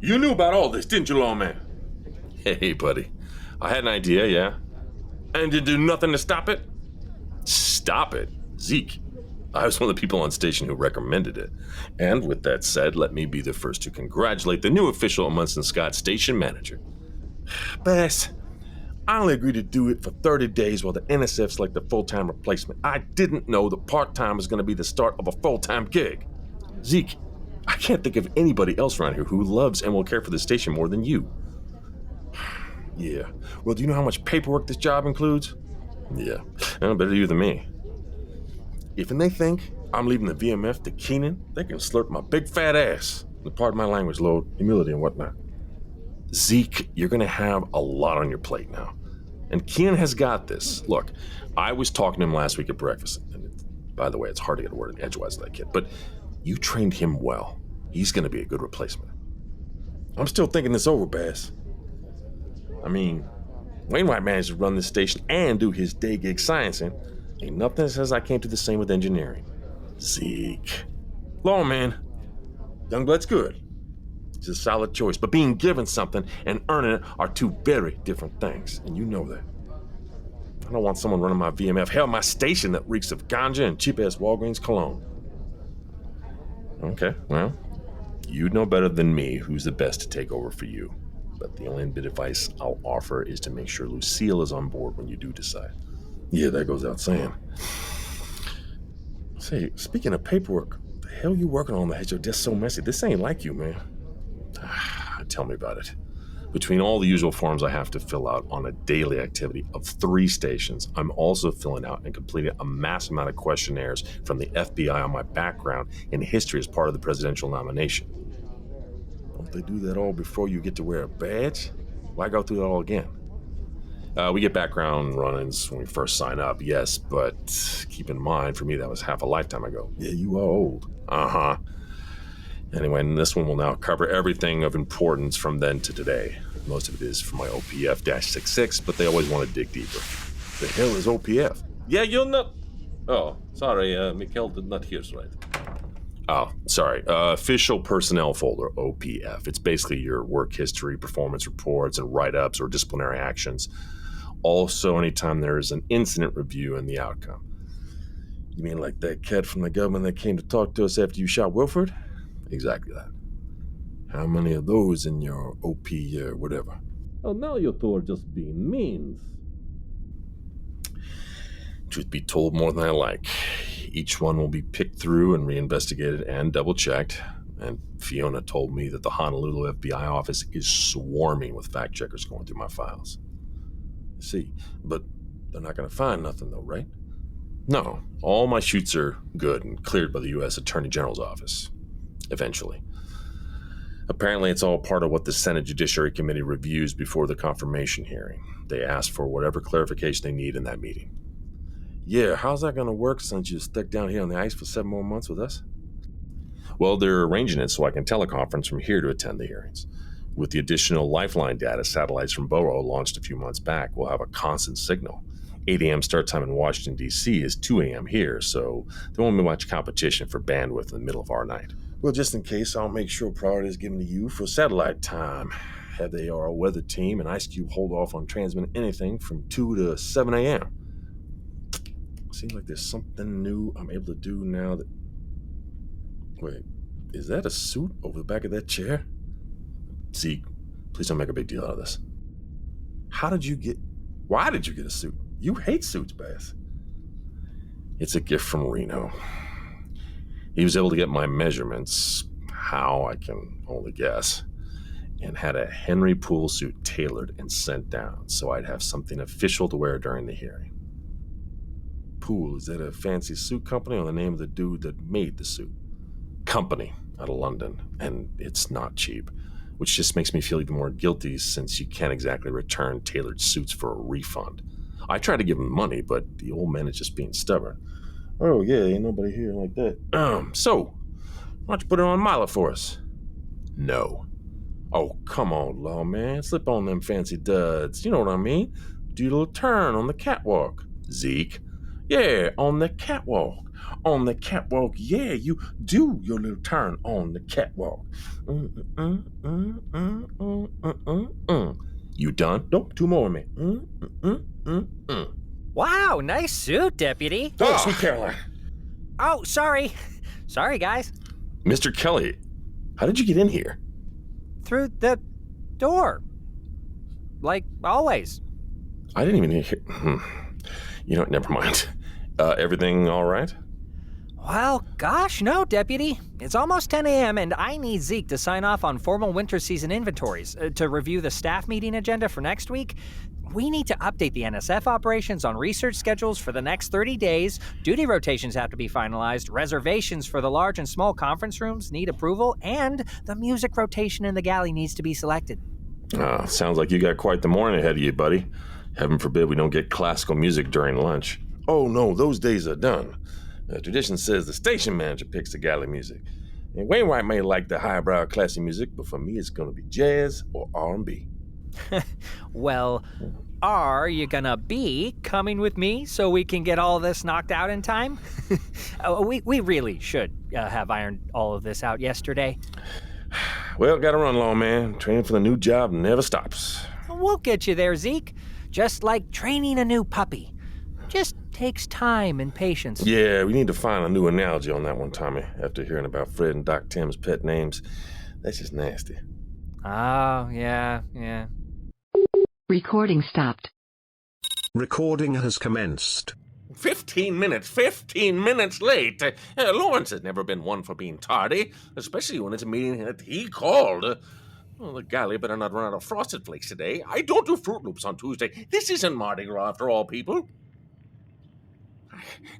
You knew about all this, didn't you, lawman? Hey, buddy. I had an idea, yeah. And did do nothing to stop it? Stop it? Zeke. I was one of the people on station who recommended it. And with that said, let me be the first to congratulate the new official at Munson Scott station manager. Bass, I only agreed to do it for 30 days while the NSF selected a full-time replacement. I didn't know that part-time was going to be the start of a full-time gig. Zeke, I can't think of anybody else around here who loves and will care for the station more than you. Yeah. Well, do you know how much paperwork this job includes? Yeah. Well, better you than me. If they think I'm leaving the VMF to Keenan, they can slurp my big fat ass. Pardon my language, Lord. Humility and whatnot. Zeke, you're going to have a lot on your plate now. And Keenan has got this. Look, I was talking to him last week at breakfast. And by the way, it's hard to get a word in edgewise to that kid. But you trained him well. He's going to be a good replacement. I'm still thinking this over, Bass. I mean, Wainwright managed to run this station and do his day gig sciencing. Ain't nothing that says I can't do the same with engineering. Zeke. Lawman, Youngblood's good. It's a solid choice, but being given something and earning it are two very different things, and you know that. I don't want someone running my VMF, hell, my station that reeks of ganja and cheap-ass Walgreens cologne. Okay, well, you know better than me who's the best to take over for you. But the only bit of advice I'll offer is to make sure Lucille is on board when you do decide. Yeah, that goes without saying. Say, speaking of paperwork, the hell you working on that has your desk so messy? This ain't like you, man. Tell me about it. Between all the usual forms I have to fill out on a daily activity of 3 stations, I'm also filling out and completing a massive amount of questionnaires from the FBI on my background and history as part of the presidential nomination. Don't they do that all before you get to wear a badge? Why go through that all again? We get background run-ins when we first sign up, yes, but keep in mind, for me, that was half a lifetime ago. Yeah, you are old. Uh-huh. Anyway, and this one will now cover everything of importance from then to today. Most of it is from my OPF-66, but they always want to dig deeper. The hell is OPF? Yeah, you'll not... Oh, sorry, Mikhail did not hear us right. Oh, sorry. Official Personnel Folder, OPF. It's basically your work history, performance reports, and write-ups or disciplinary actions. Also, anytime there is an incident review and the outcome. You mean like that cat from the government that came to talk to us after you shot Wilford? Exactly that. How many of those in your OP whatever? Oh, now you two are just being mean. Truth be told, more than I like. Each one will be picked through and reinvestigated and double-checked. And Fiona told me that the Honolulu FBI office is swarming with fact-checkers going through my files. See, but they're not going to find nothing though, right? No, all my shoots are good and cleared by the U.S. Attorney General's office. Eventually. Apparently, it's all part of what the Senate Judiciary Committee reviews before the confirmation hearing. They ask for whatever clarification they need in that meeting. Yeah, how's that going to work since you're stuck down here on the ice for 7 more months with us? Well, they're arranging it so I can teleconference from here to attend the hearings. With the additional Lifeline data satellites from Boro launched a few months back, we'll have a constant signal. 8 a.m. start time in Washington, D.C. is 2 a.m. here, so there won't be much competition for bandwidth in the middle of our night. Well, just in case, I'll make sure priority is given to you for satellite time. Have the AR weather team and Ice Cube hold off on transmitting anything from 2 to 7 a.m. Seems like there's something new I'm able to do now that... Wait, is that a suit over the back of that chair? Zeke, please don't make a big deal out of this. Why did you get a suit? You hate suits, Bass. It's a gift from Reno. He was able to get my measurements, how I can only guess, and had a Henry Poole suit tailored and sent down so I'd have something official to wear during the hearing. Poole, is that a fancy suit company or the name of the dude that made the suit? Company out of London, and it's not cheap, which just makes me feel even more guilty since you can't exactly return tailored suits for a refund. I tried to give him money, but the old man is just being stubborn. Oh, yeah, ain't nobody here like that. So, why don't you put it on Mila for us? No. Oh, come on, lawman. Slip on them fancy duds. You know what I mean? Do a little turn on the catwalk. Zeke? Yeah, on the catwalk. On the catwalk, yeah, you do your little turn on the catwalk. You done? Nope, two more, man. Wow, nice suit, Deputy. Oh, sweet Caroline. Oh, sorry. Sorry, guys. Mr. Kelly, how did you get in here? Through the door. Like always. I didn't even hear. You know, never mind. Everything all right? Well, gosh, no, Deputy. It's almost 10 a.m. and I need Zeke to sign off on formal winter season inventories to review the staff meeting agenda for next week. We need to update the NSF operations on research schedules for the next 30 days. Duty rotations have to be finalized. Reservations for the large and small conference rooms need approval, and the music rotation in the galley needs to be selected. Sounds like you got quite the morning ahead of you, buddy. Heaven forbid we don't get classical music during lunch. Oh, no, those days are done. Tradition says the station manager picks the galley music. And Wainwright may like the highbrow classy music, but for me it's going to be jazz or R&B. Well, are you gonna be coming with me so we can get all this knocked out in time? We really should have ironed all of this out yesterday. Well, gotta run, lawman. Training for the new job never stops. We'll get you there, Zeke. Just like training a new puppy. Just takes time and patience. Yeah, we need to find a new analogy on that one, Tommy. After hearing about Fred and Doc Tim's pet names, that's just nasty. Oh, yeah. Recording stopped. Recording has commenced. 15 minutes late. Lawrence has never been one for being tardy, especially when it's a meeting that he called. Well, the galley better not run out of Frosted Flakes today. I don't do Fruit Loops on Tuesday. This isn't Mardi Gras after all, people.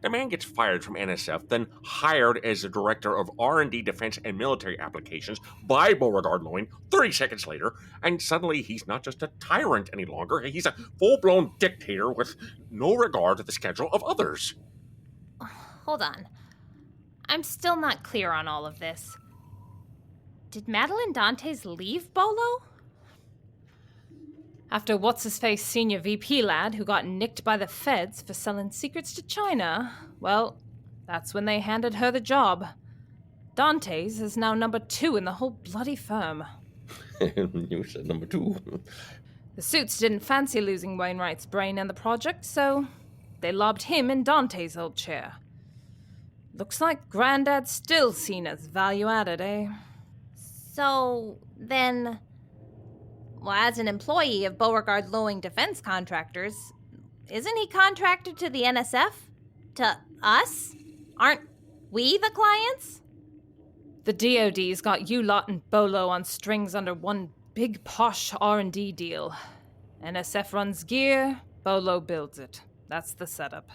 The man gets fired from NSF, then hired as the director of R&D Defense and Military Applications by Beauregard Loewen 30 seconds later, and suddenly he's not just a tyrant any longer, he's a full-blown dictator with no regard to the schedule of others. Hold on. I'm still not clear on all of this. Did Madeline Dantes leave Bolo? After What's-His-Face senior VP lad who got nicked by the feds for selling secrets to China, well, that's when they handed her the job. Dantes is now number 2 in the whole bloody firm. You said number 2. The suits didn't fancy losing Wainwright's brain in the project, so they lobbed him in Dantes' old chair. Looks like Granddad's still seen as value-added, eh? So, then... Well, as an employee of Beauregard Loewen Defense Contractors, isn't he contracted to the NSF? To us? Aren't we the clients? The DoD's got you lot and Bolo on strings under one big posh R&D deal. NSF runs gear, Bolo builds it. That's the setup.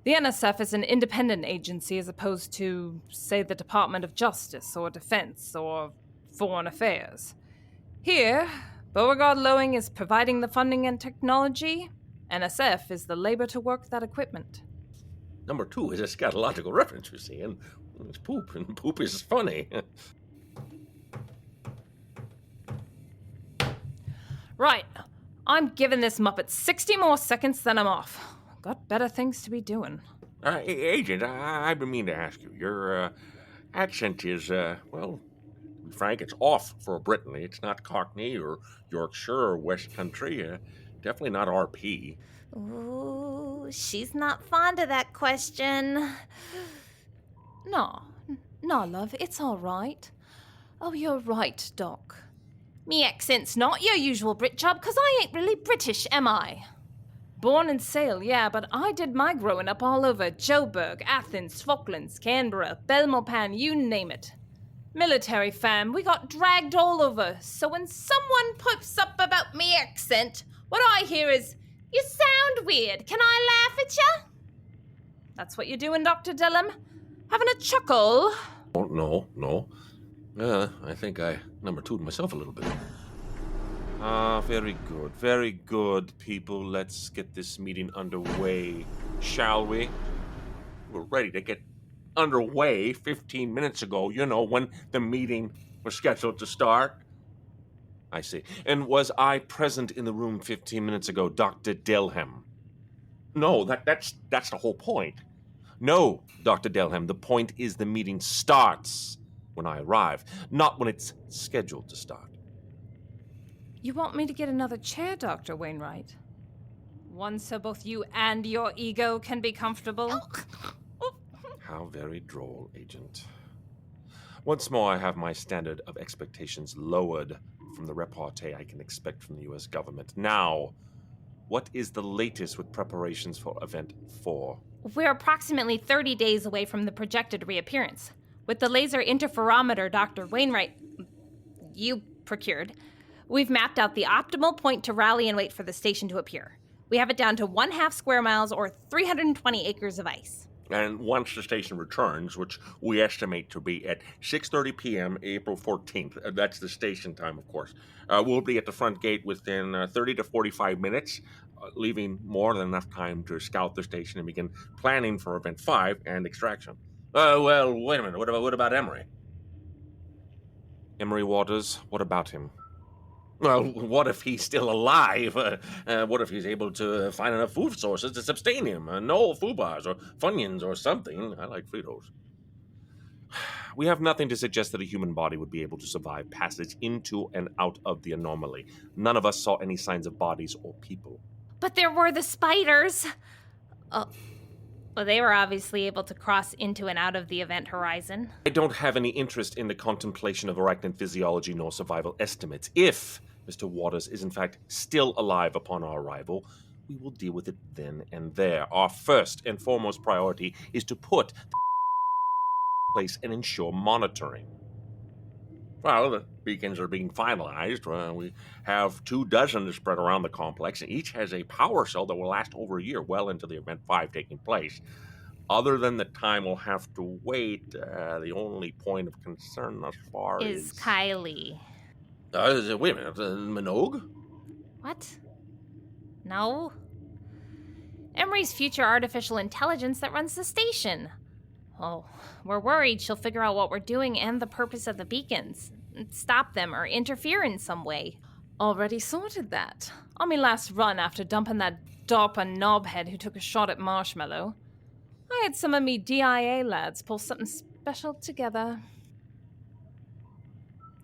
The NSF is an independent agency as opposed to, say, the Department of Justice or Defense or Foreign Affairs. Here, Beauregard Loewen is providing the funding and technology. NSF is the labor to work that equipment. Number 2 is a scatological reference, you see, and it's poop, and poop is funny. Right. I'm giving this Muppet 60 more seconds, then I'm off. Got better things to be doing. Agent, I've been meaning to ask you. Your accent is, well... Frank, it's off for a Brittany. It's not Cockney or Yorkshire or West Country. Definitely not RP. Ooh, she's not fond of that question. No, love, it's all right. Oh, you're right, Doc. Me accent's not your usual Brit job, 'cause I ain't really British, am I? Born in Sale, yeah, but I did my growing up all over Joburg, Athens, Falklands, Canberra, Belmopan, you name it. Military fam, we got dragged all over, so when someone pipes up about me accent, what I hear is, "You sound weird, can I laugh at ya?" That's what you're doing, Dr. Dillon? Having a chuckle? Oh, no. I think I number 2'd myself a little bit. Very good, people. Let's get this meeting underway, shall we? We're ready to get underway 15 minutes ago, when the meeting was scheduled to start. I see. And was I present in the room 15 minutes ago, Dr. Dilham? No, that's the whole point. No, Dr. Delham, the point is the meeting starts when I arrive, not when it's scheduled to start. You want me to get another chair, Dr. Wainwright? One so both you and your ego can be comfortable? How very droll, Agent. Once more, I have my standard of expectations lowered from the repartee I can expect from the U.S. government. Now, what is the latest with preparations for Event 4? We're approximately 30 days away from the projected reappearance. With the laser interferometer Dr. Wainwright, you procured, we've mapped out the optimal point to rally and wait for the station to appear. We have it down to 1/2 square miles or 320 acres of ice. And once the station returns, which we estimate to be at 6:30 p.m. April 14th, that's the station time, of course, we'll be at the front gate within 30 to 45 minutes, leaving more than enough time to scout the station and begin planning for Event 5 and extraction. Well, wait a minute. What about Emery? Emery Waters, what about him? Well, what if he's still alive? What if he's able to find enough food sources to sustain him? No Fubars or Funyuns or something. I like Fritos. We have nothing to suggest that a human body would be able to survive passage into and out of the anomaly. None of us saw any signs of bodies or people. But there were the spiders. Well, they were obviously able to cross into and out of the event horizon. I don't have any interest in the contemplation of arachnid physiology nor survival estimates. If Mr. Waters is in fact still alive upon our arrival, we will deal with it then and there. Our first and foremost priority is to put the place and ensure monitoring. Well, the beacons are being finalized. We have 24 to spread around the complex, and each has a power cell that will last over a year, well into the Event 5 taking place. Other than the time we'll have to wait, the only point of concern thus far Is Kylie. Wait a minute, Minogue? What? No. Emery's future artificial intelligence that runs the station. Oh, we're worried she'll figure out what we're doing and the purpose of the beacons. Stop them or interfere in some way. Already sorted that. On me last run after dumping that DARPA knobhead who took a shot at Marshmallow, I had some of me DIA lads pull something special together.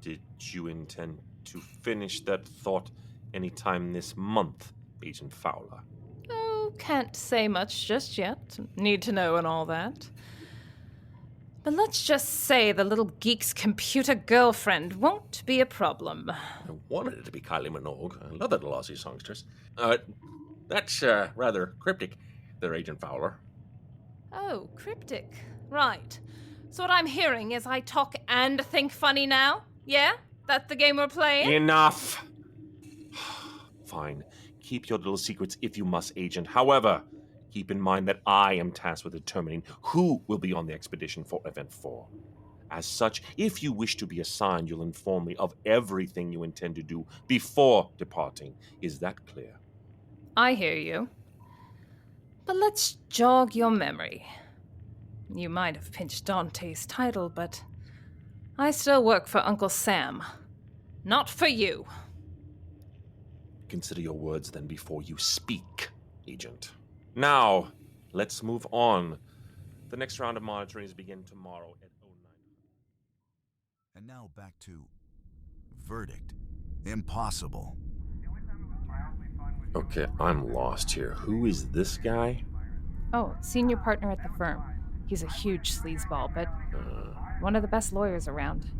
Did you intend to finish that thought anytime this month, Agent Fowler? Oh, can't say much just yet. Need to know and all that. But let's just say the little geek's computer girlfriend won't be a problem. I wanted it to be Kylie Minogue. I love that Aussie songstress. That's rather cryptic there, Agent Fowler. Oh, cryptic. Right. So what I'm hearing is I talk and think funny now? Yeah? That's the game we're playing? Enough! Fine. Keep your little secrets if you must, Agent. However, keep in mind that I am tasked with determining who will be on the expedition for Event 4. As such, if you wish to be assigned, you'll inform me of everything you intend to do before departing. Is that clear? I hear you. But let's jog your memory. You might have pinched Dante's title, but I still work for Uncle Sam. Not for you. Consider your words then before you speak, Agent. Now, let's move on. The next round of monitoring is begin tomorrow at 09. And now back to verdict. Impossible. Okay, I'm lost here. Who is this guy? Oh, senior partner at the firm. He's a huge sleazeball, but one of the best lawyers around.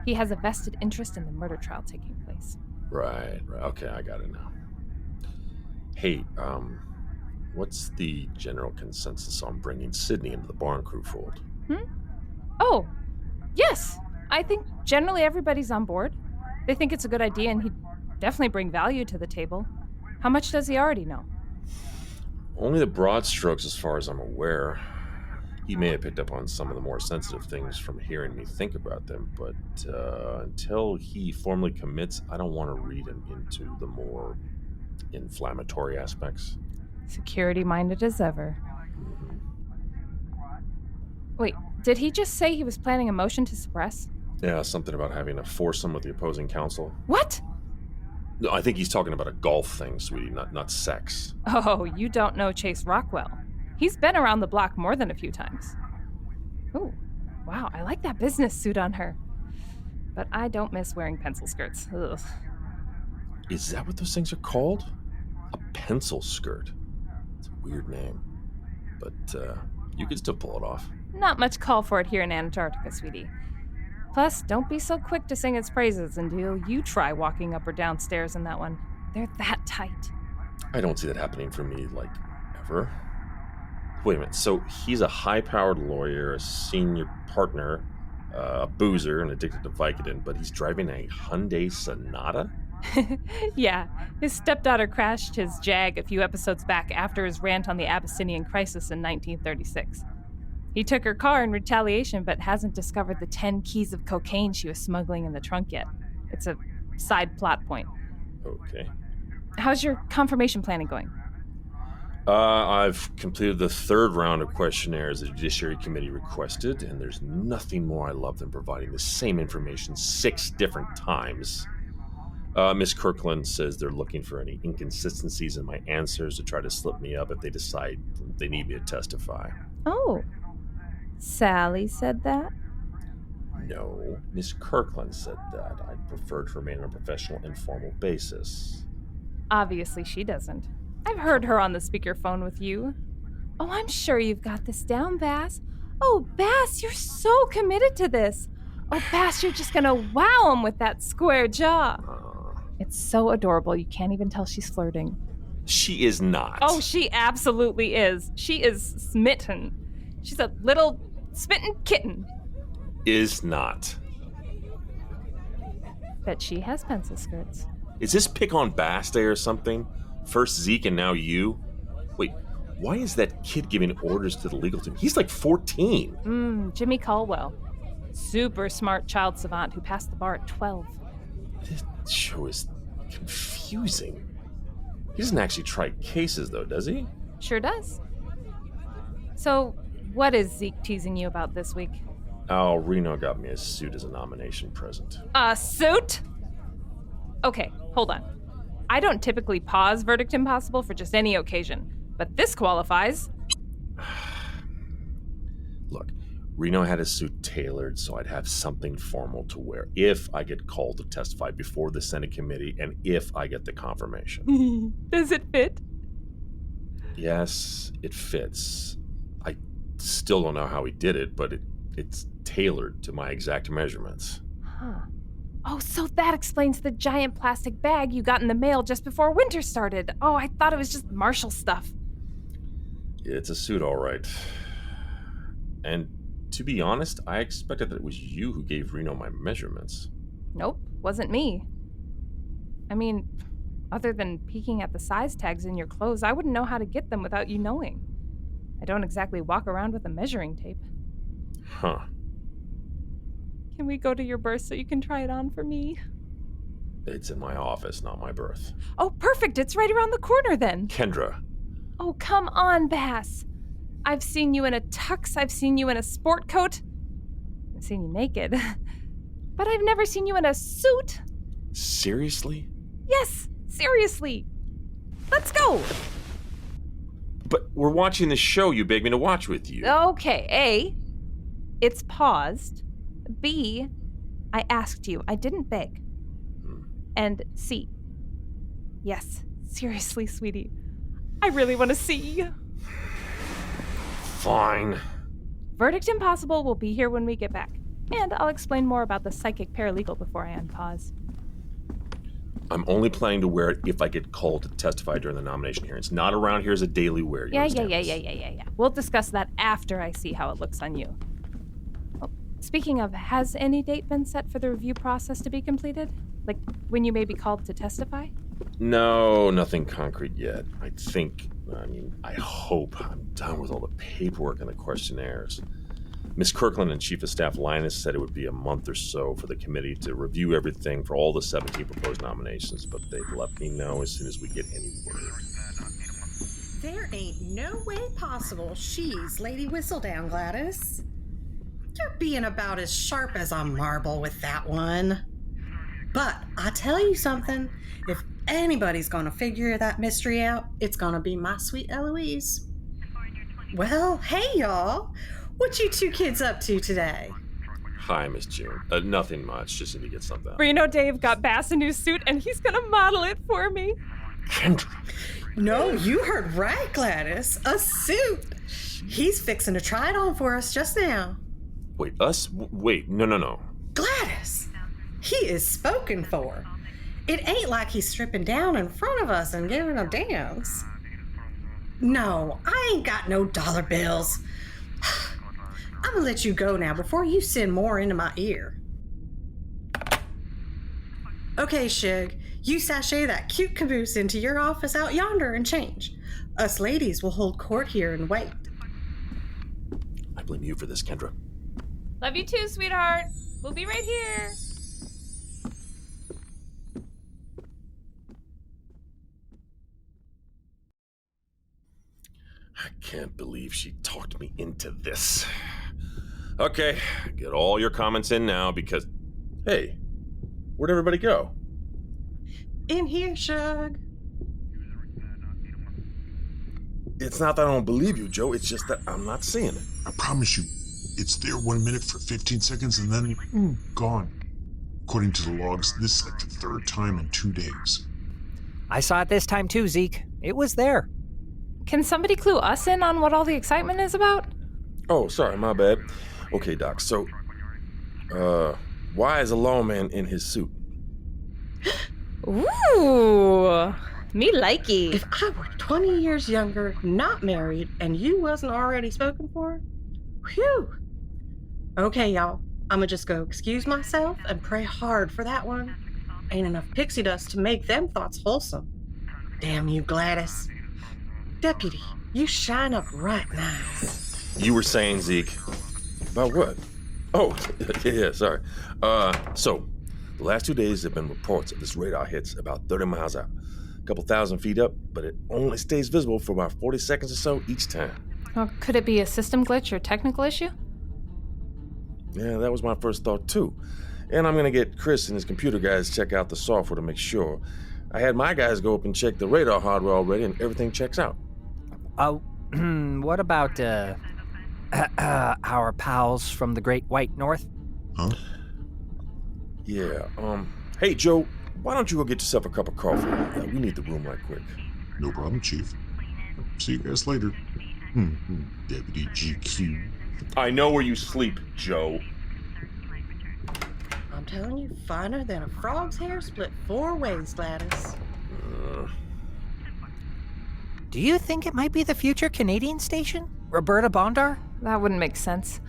He has a vested interest in the murder trial taking place. Right. Okay, I got it now. Hey, what's the general consensus on bringing Sydney into the barn crew fold? Oh, yes. I think generally everybody's on board. They think it's a good idea and he'd definitely bring value to the table. How much does he already know? Only the broad strokes as far as I'm aware. He may have picked up on some of the more sensitive things from hearing me think about them, but until he formally commits, I don't want to read him into the more inflammatory aspects. Security-minded as ever. Wait, did he just say he was planning a motion to suppress? Yeah, something about having a foursome with the opposing counsel. What? No, I think he's talking about a golf thing, sweetie, not sex. Oh, you don't know Chase Rockwell. He's been around the block more than a few times. Ooh, wow, I like that business suit on her. But I don't miss wearing pencil skirts. Ugh. Is that what those things are called? A pencil skirt. It's a weird name. But you could still pull it off. Not much call for it here in Antarctica, sweetie. Plus, don't be so quick to sing its praises until you try walking up or downstairs in that one. They're that tight. I don't see that happening for me, like, ever. Wait a minute, so he's a high-powered lawyer, a senior partner, a boozer, and addicted to Vicodin, but he's driving a Hyundai Sonata? Yeah, his stepdaughter crashed his Jag a few episodes back after his rant on the Abyssinian crisis in 1936. He took her car in retaliation, but hasn't discovered the 10 keys of cocaine she was smuggling in the trunk yet. It's a side plot point. Okay. How's your confirmation planning going? I've completed the third round of questionnaires the Judiciary Committee requested, and there's nothing more I love than providing the same information 6 different times. Miss Kirkland says they're looking for any inconsistencies in my answers to try to slip me up if they decide they need me to testify. Oh, Sally said that? No, Miss Kirkland said that. I'd prefer to remain on a professional, informal basis. Obviously she doesn't. I've heard her on the speakerphone with you. Oh, I'm sure you've got this down, Bass. Oh, Bass, you're so committed to this. Oh, Bass, you're just gonna wow him with that square jaw. It's so adorable, you can't even tell she's flirting. She is not. Oh, she absolutely is. She is smitten. She's a little smitten kitten. Is not. Bet she has pencil skirts. Is this pick on Bass Day or something? First Zeke and now you? Wait, why is that kid giving orders to the legal team? He's like 14. Jimmy Caldwell. Super smart child savant who passed the bar at 12. This show is confusing. He doesn't actually try cases, though, does he? Sure does. So, what is Zeke teasing you about this week? Oh, Reno got me a suit as a nomination present. A suit? Okay, hold on. I don't typically pause Verdict Impossible for just any occasion, but this qualifies. Look, Reno had a suit tailored so I'd have something formal to wear if I get called to testify before the Senate committee and if I get the confirmation. Does it fit? Yes, it fits. I still don't know how he did it, but it's tailored to my exact measurements. Huh. Oh, so that explains the giant plastic bag you got in the mail just before winter started. Oh, I thought it was just Marshall stuff. It's a suit, all right. And to be honest, I expected that it was you who gave Reno my measurements. Nope, wasn't me. I mean, other than peeking at the size tags in your clothes, I wouldn't know how to get them without you knowing. I don't exactly walk around with a measuring tape. Huh. Can we go to your berth so you can try it on for me? It's in my office, not my berth. Oh, perfect. It's right around the corner then. Kendra. Oh, come on, Bass. I've seen you in a tux. I've seen you in a sport coat. I've seen you naked. But I've never seen you in a suit. Seriously? Yes, seriously. Let's go. But we're watching the show you begged me to watch with you. Okay, A, it's paused. B, I asked you. I didn't beg. And C, yes, seriously, sweetie. I really want to see. Fine. Verdict Impossible will be here when we get back. And I'll explain more about the psychic paralegal before I unpause. I'm only planning to wear it if I get called to testify during the nomination hearings. Not around here as a daily wear. Yeah. We'll discuss that after I see how it looks on you. Oh, speaking of, has any date been set for the review process to be completed? Like when you may be called to testify? No, nothing concrete yet. I hope I'm done with all the paperwork and the questionnaires. Miss Kirkland and Chief of Staff Linus said it would be a month or so for the committee to review everything for all the 17 proposed nominations, but they'd let me know as soon as we get any word. There ain't no way possible she's Lady Whistledown, Gladys. You're being about as sharp as a marble with that one. But I tell you something, if anybody's gonna figure that mystery out, it's gonna be my sweet Eloise. Well, hey, y'all. What you two kids up to today? Hi, Miss June. Nothing much. Just need to get something. Reno Dave got Bass a new suit, and he's gonna model it for me. Kendra. No, you heard right, Gladys. A suit. He's fixing to try it on for us just now. Wait, us? Wait, no. Gladys, he is spoken for. It ain't like he's stripping down in front of us and giving a dance. No, I ain't got no dollar bills. I'm gonna let you go now before you send more into my ear. Okay, Shig, you sashay that cute caboose into your office out yonder and change. Us ladies will hold court here and wait. I blame you for this, Kendra. Love you too, sweetheart. We'll be right here. I can't believe she talked me into this. Okay, get all your comments in now because... Hey, where'd everybody go? In here, Shug. It's not that I don't believe you, Joe. It's just that I'm not seeing it. I promise you, it's there 1 minute for 15 seconds and then gone. According to the logs, this is like the third time in 2 days. I saw it this time too, Zeke. It was there. Can somebody clue us in on what all the excitement is about? Oh, sorry, my bad. Okay, Doc, so, why is a lawman in his suit? Ooh, me likey. If I were 20 years younger, not married, and you wasn't already spoken for, whew. Okay, y'all, I'ma just go excuse myself and pray hard for that one. Ain't enough pixie dust to make them thoughts wholesome. Damn you, Gladys. Deputy, you shine up right nice. You were saying, Zeke. About what? Oh, yeah, sorry. So, the last 2 days there have been reports of this radar hits about 30 miles out. A couple thousand feet up, but it only stays visible for about 40 seconds or so each time. Or could it be a system glitch or technical issue? Yeah, that was my first thought, too. And I'm gonna get Chris and his computer guys to check out the software to make sure. I had my guys go up and check the radar hardware already, and everything checks out. What about, our pals from the Great White North? Huh? Yeah, hey, Joe, why don't you go get yourself a cup of coffee? We need the room right quick. No problem, Chief. See you guys later. Deputy GQ. I know where you sleep, Joe. I'm telling you, finer than a frog's hair split 4 ways, Gladys. Do you think it might be the future Canadian station? Roberta Bondar? That wouldn't make sense.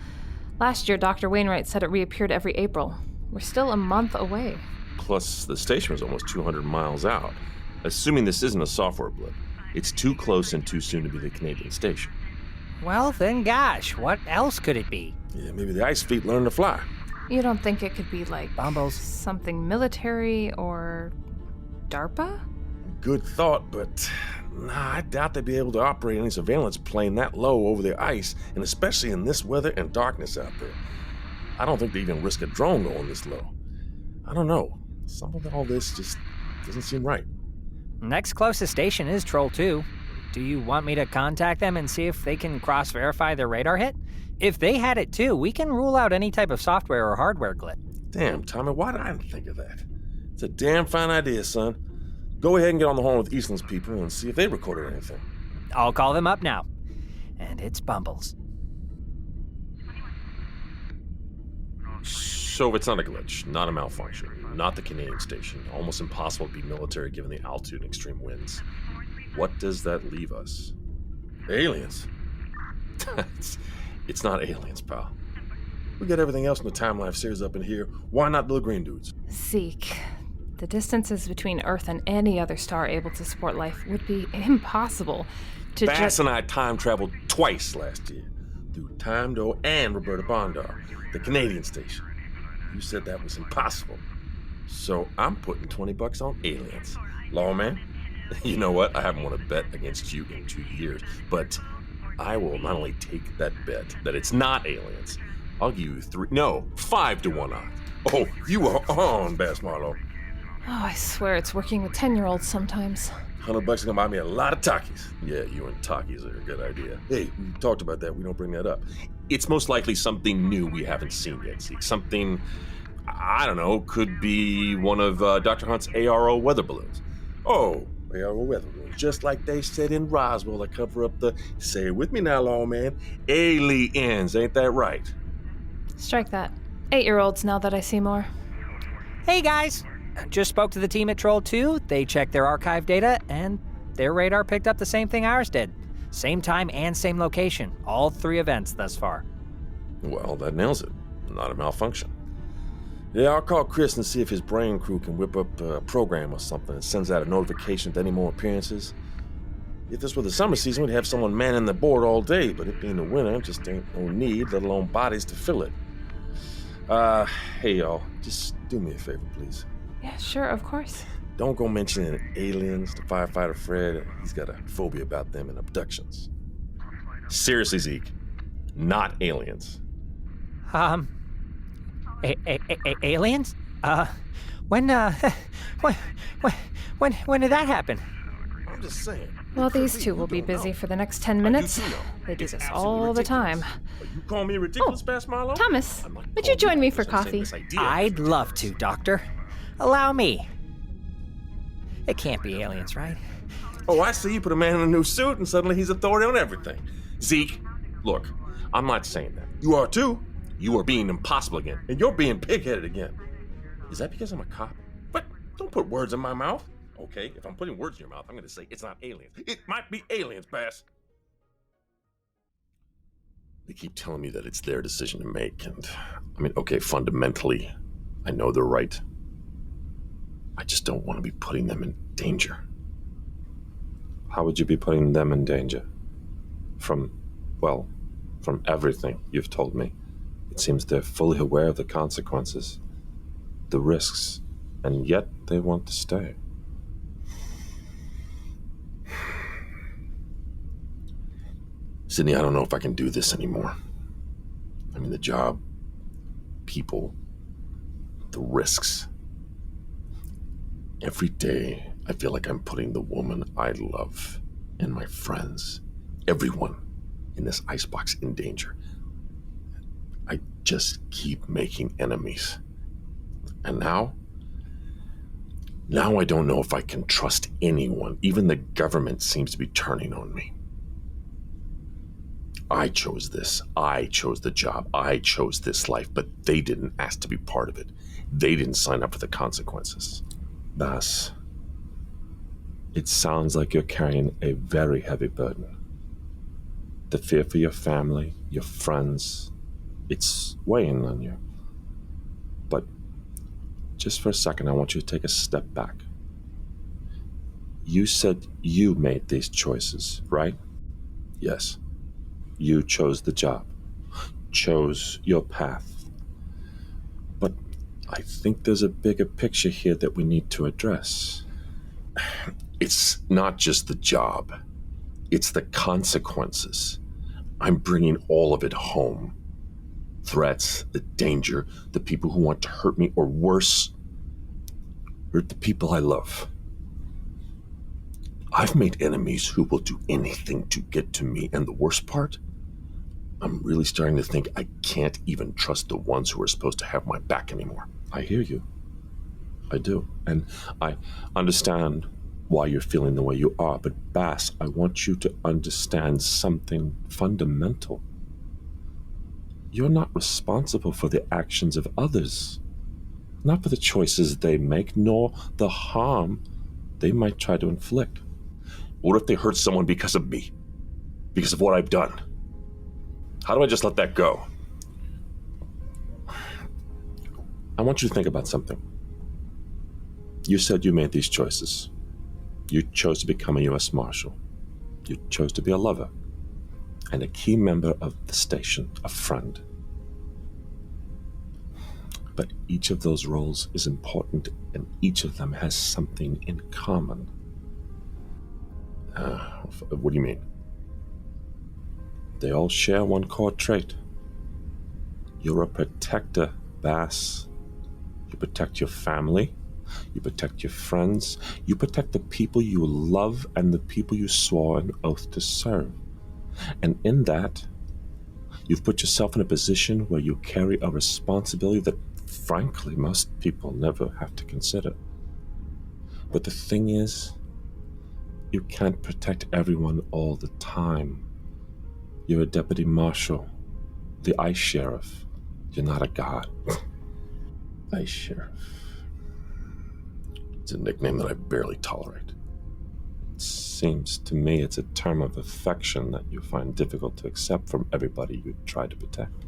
Last year, Dr. Wainwright said it reappeared every April. We're still a month away. Plus, the station was almost 200 miles out. Assuming this isn't a software blip, it's too close and too soon to be the Canadian station. Well, then gosh, what else could it be? Yeah, maybe the ice fleet learned to fly. You don't think it could be like Bombos. something military or DARPA? Good thought, but nah, I doubt they'd be able to operate any surveillance plane that low over the ice, and especially in this weather and darkness out there. I don't think they even risk a drone going this low. I don't know. Something about all this just doesn't seem right. Next closest station is Troll 2. Do you want me to contact them and see if they can cross-verify their radar hit? If they had it too, we can rule out any type of software or hardware glitch. Damn, Tommy, why did I not think of that? It's a damn fine idea, son. Go ahead and get on the horn with Eastland's people and see if they recorded anything. I'll call them up now. And it's Bumbles. So if it's not a glitch, not a malfunction, not the Canadian station, almost impossible to be military given the altitude and extreme winds, what does that leave us? Aliens. It's not aliens, pal. We got everything else in the Time Life series up in here. Why not the green dudes? Zeke, the distances between Earth and any other star able to support life would be impossible to Bass and I time traveled twice last year. Through Time Door and Roberta Bondar, the Canadian station. You said that was impossible. So I'm putting $20 on aliens. Lawman, you know what? I haven't won a bet against you in 2 years, but I will not only take that bet that it's not aliens, I'll give you 5 to 1 odds. Oh, you are on, Bass Marlowe. Oh, I swear it's working with 10-year-olds sometimes. $100 is gonna buy me a lot of Takis. Yeah, you and Takis are a good idea. Hey, we talked about that. We don't bring that up. It's most likely something new we haven't seen yet, Zeke. Something, I don't know, could be one of Dr. Hunt's ARO weather balloons. Oh, ARO weather balloons. Just like they said in Roswell, I cover up the, say it with me now, lawman, aliens. Ain't that right? Strike that. 8-year-olds now that I see more. Hey guys! Just spoke to the team at Troll 2. They checked their archive data, and their radar picked up the same thing ours did. Same time and same location. All 3 events thus far. Well, that nails it. Not a malfunction. Yeah, I'll call Chris and see if his brain crew can whip up a program or something that sends out a notification to any more appearances. If this were the summer season, we'd have someone manning the board all day, but it being the winter, just ain't no need, let alone bodies to fill it. Hey y'all, just do me a favor, please. Yeah, sure, of course. Don't go mentioning aliens to firefighter Fred. He's got a phobia about them and abductions. Seriously, Zeke, not aliens. Aliens? When did that happen? I'm just saying. Well, these two will be busy for the next 10 minutes. They do this all the time. You call me ridiculous, Bass Marlowe? Thomas, would you join me for coffee? I'd love to, Doctor. Allow me. It can't be aliens, right? Oh, I see. You put a man in a new suit and suddenly he's authority on everything. Zeke, look, I'm not saying that. You are too. You are being impossible again. And you're being pig-headed again. Is that because I'm a cop? But don't put words in my mouth. Okay, if I'm putting words in your mouth, I'm going to say it's not aliens. It might be aliens, Bass. They keep telling me that it's their decision to make, and I mean, okay, fundamentally, I know they're right. I just don't want to be putting them in danger. How would you be putting them in danger? From everything you've told me. It seems they're fully aware of the consequences, the risks, and yet they want to stay. Sydney, I don't know if I can do this anymore. I mean, the job, people, the risks. Every day, I feel like I'm putting the woman I love and my friends, everyone in this icebox in danger. I just keep making enemies. And now I don't know if I can trust anyone. Even the government seems to be turning on me. I chose this. I chose the job. I chose this life, but they didn't ask to be part of it. They didn't sign up for the consequences. Bass, it sounds like you're carrying a very heavy burden. The fear for your family, your friends, it's weighing on you. But just for a second, I want you to take a step back. You said you made these choices, right? Yes. You chose the job, chose your path. But I think there's a bigger picture here that we need to address. It's not just the job. It's the consequences. I'm bringing all of it home. Threats, the danger, the people who want to hurt me, or worse, hurt the people I love. I've made enemies who will do anything to get to me, and the worst part? I'm really starting to think I can't even trust the ones who are supposed to have my back anymore. I hear you. I do. And I understand why you're feeling the way you are. But Bass, I want you to understand something fundamental. You're not responsible for the actions of others. Not for the choices they make, nor the harm they might try to inflict. What if they hurt someone because of me? Because of what I've done? How do I just let that go? I want you to think about something. You said you made these choices. You chose to become a U.S. Marshal. You chose to be a lover and a key member of the station, a friend. But each of those roles is important, and each of them has something in common. What do you mean? They all share one core trait. You're a protector, Bass. You protect your family, You protect your friends. You protect the people you love and the people you swore an oath to serve. And in that, you've put yourself in a position where you carry a responsibility that, frankly, most people never have to consider. But the thing is, you can't protect everyone all the time. You're a deputy marshal, the ice sheriff. You're not a god. Ice Sheriff. It's a nickname that I barely tolerate. It seems to me it's a term of affection that you find difficult to accept from everybody you try to protect.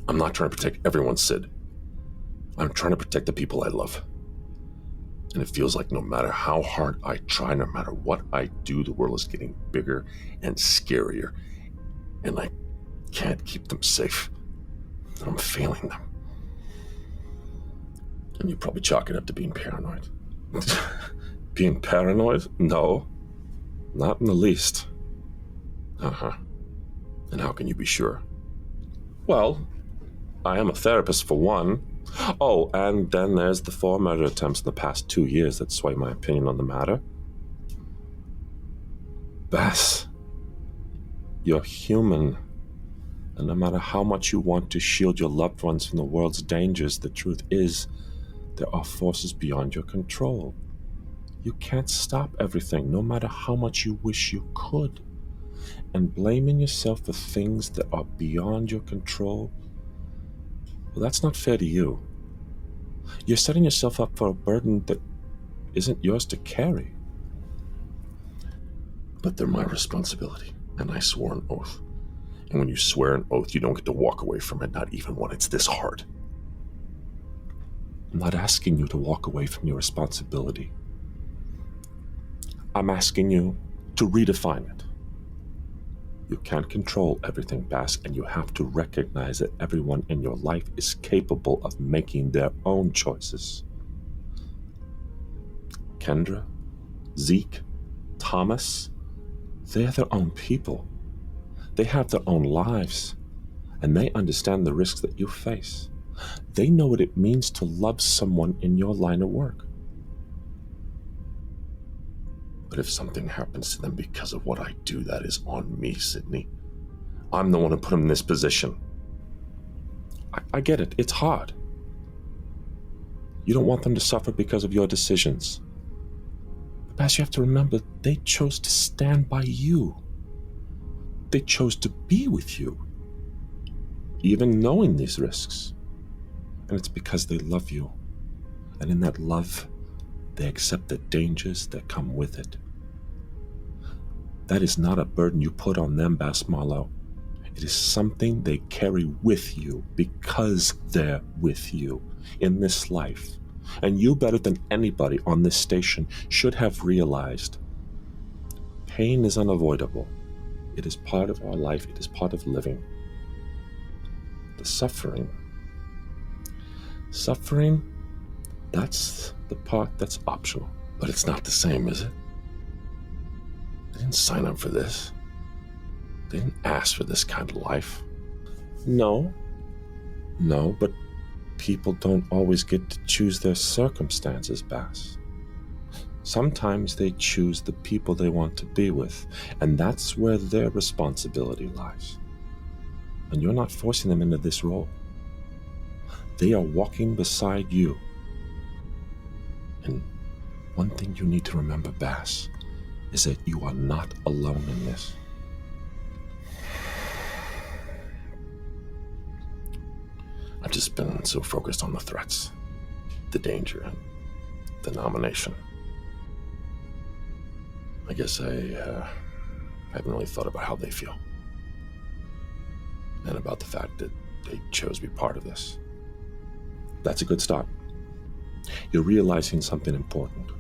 I'm not trying to protect everyone, Sid. I'm trying to protect the people I love. And it feels like no matter how hard I try, no matter what I do, the world is getting bigger and scarier. And I can't keep them safe. And I'm failing them. And you probably chalk it up to being paranoid. Being paranoid? No. Not in the least. Uh-huh. And how can you be sure? Well, I am a therapist for one. Oh, and then there's the 4 murder attempts in the past 2 years that sway my opinion on the matter. Bass, you're human. And no matter how much you want to shield your loved ones from the world's dangers, the truth is, there are forces beyond your control. You can't stop everything, no matter how much you wish you could. And blaming yourself for things that are beyond your control, well, that's not fair to you. You're setting yourself up for a burden that isn't yours to carry. But they're my responsibility, and I swore an oath. And when you swear an oath, you don't get to walk away from it, not even when it's this hard. I'm not asking you to walk away from your responsibility. I'm asking you to redefine it. You can't control everything, Bass, and you have to recognize that everyone in your life is capable of making their own choices. Kendra, Zeke, Thomas, they're their own people. They have their own lives, and they understand the risks that you face. They know what it means to love someone in your line of work. But if something happens to them because of what I do, that is on me, Sydney. I'm the one who put them in this position. I get it. It's hard. You don't want them to suffer because of your decisions. But Bass, you have to remember, they chose to stand by you. They chose to be with you, even knowing these risks. And it's because they love you. And in that love, they accept the dangers that come with it. That is not a burden you put on them, Bass Marlowe. It is something they carry with you because they're with you in this life. And you, better than anybody on this station, should have realized pain is unavoidable. It is part of our life. It is part of living. The suffering, that's the part that's optional. But it's not the same, is it? They didn't sign up for this. They didn't ask for this kind of life. No, but people don't always get to choose their circumstances, Bass. Sometimes they choose the people they want to be with, and that's where their responsibility lies. And you're not forcing them into this role. They are walking beside you. And one thing you need to remember, Bass, is that you are not alone in this. I've just been so focused on the threats, the danger, and the nomination. I guess I haven't really thought about how they feel. And about the fact that they chose to be part of this. That's a good start. You're realizing something important.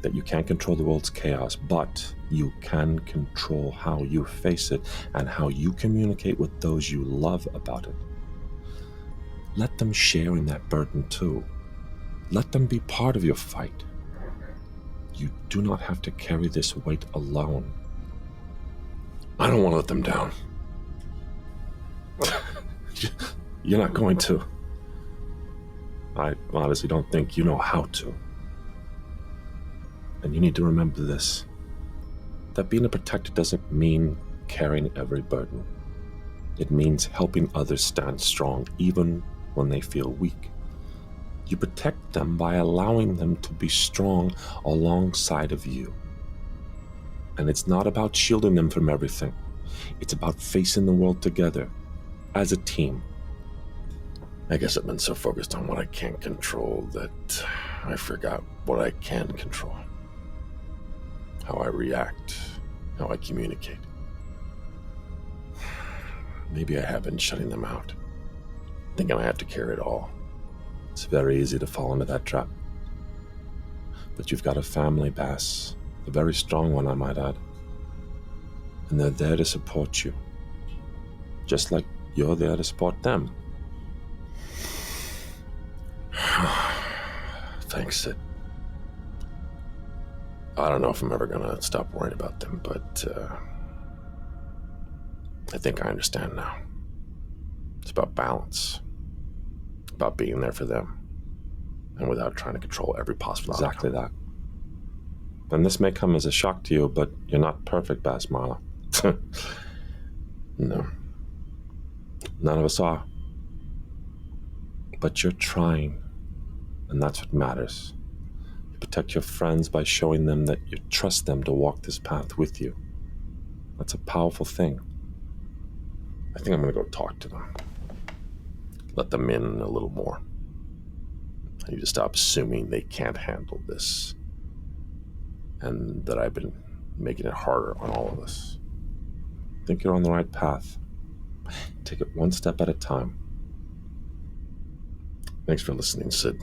That you can't control the world's chaos, but you can control how you face it and how you communicate with those you love about it. Let them share in that burden too. Let them be part of your fight. You do not have to carry this weight alone. I don't want to let them down. You're not going to. I honestly don't think you know how to. And you need to remember this, that being a protector doesn't mean carrying every burden. It means helping others stand strong even when they feel weak. You protect them by allowing them to be strong alongside of you. And it's not about shielding them from everything. It's about facing the world together as a team. I guess I've been so focused on what I can't control that I forgot what I can control. How I react, how I communicate. Maybe I have been shutting them out, thinking I have to carry it all. It's very easy to fall into that trap. But you've got a family, Bass, a very strong one, I might add. And they're there to support you, just like you're there to support them. Thanks, Sid. I don't know if I'm ever gonna stop worrying about them, but I think I understand now. It's about balance, about being there for them, and without trying to control every possible outcome. Exactly that. And this may come as a shock to you, but you're not perfect, Bass Marla. No. None of us are. But you're trying, and that's what matters. You protect your friends by showing them that you trust them to walk this path with you. That's a powerful thing. I think I'm gonna go talk to them. Let them in a little more. I need to stop assuming they can't handle this, and that I've been making it harder on all of us. I think you're on the right path. Take it one step at a time. Thanks for listening, Sid.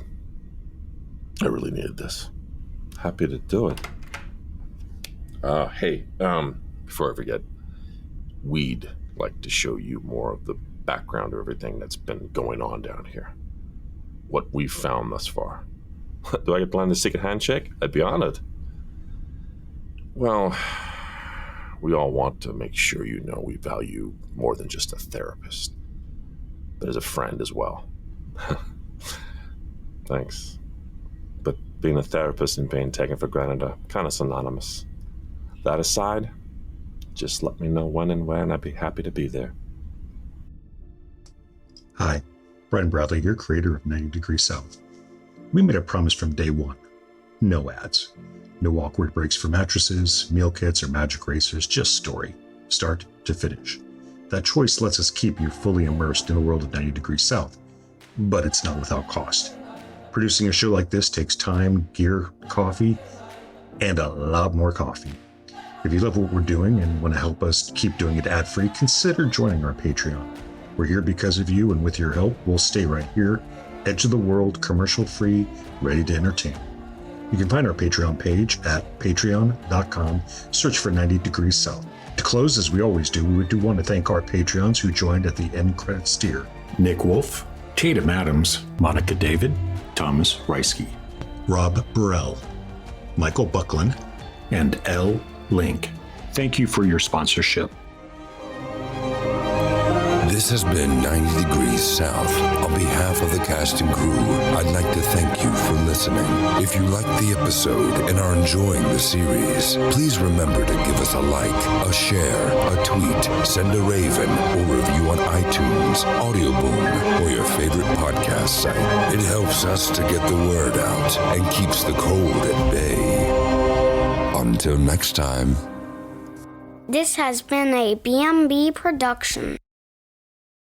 I really needed this. Happy to do it. Hey, before I forget, we'd like to show you more of the background of everything that's been going on down here. What we've found thus far. Do I get planned a secret handshake? I'd be honored. Well, we all want to make sure you know we value more than just a therapist, but as a friend as well. Thanks. But being a therapist and being taken for granted are kind of synonymous. That aside, just let me know when and where, and I'd be happy to be there. Hi, Brian Bradley, your creator of 90 Degrees South. We made a promise from day one. No ads. No awkward breaks for mattresses, meal kits, or magic racers, just story, start to finish. That choice lets us keep you fully immersed in the world of 90 Degrees South, but it's not without cost. Producing a show like this takes time, gear, coffee, and a lot more coffee. If you love what we're doing and want to help us keep doing it ad-free, consider joining our Patreon. We're here because of you, and with your help, we'll stay right here, edge of the world, commercial-free, ready to entertain. You can find our Patreon page at patreon.com. Search for 90 Degrees South. To close, as we always do, we do want to thank our Patreons who joined at the end credits tier. Nick Wolf, Tatum Adams, Monica David, Thomas Reisky, Rob Burrell, Michael Buckland, and L. Link. Thank you for your sponsorship. This has been 90 Degrees South. On behalf of the cast and crew, I'd like to thank you for listening. If you liked the episode and are enjoying the series, please remember to give us a like, a share, a tweet, send a raven, or review on iTunes, Audioboom, or your favorite podcast site. It helps us to get the word out and keeps the cold at bay. Until next time. This has been a BMB production.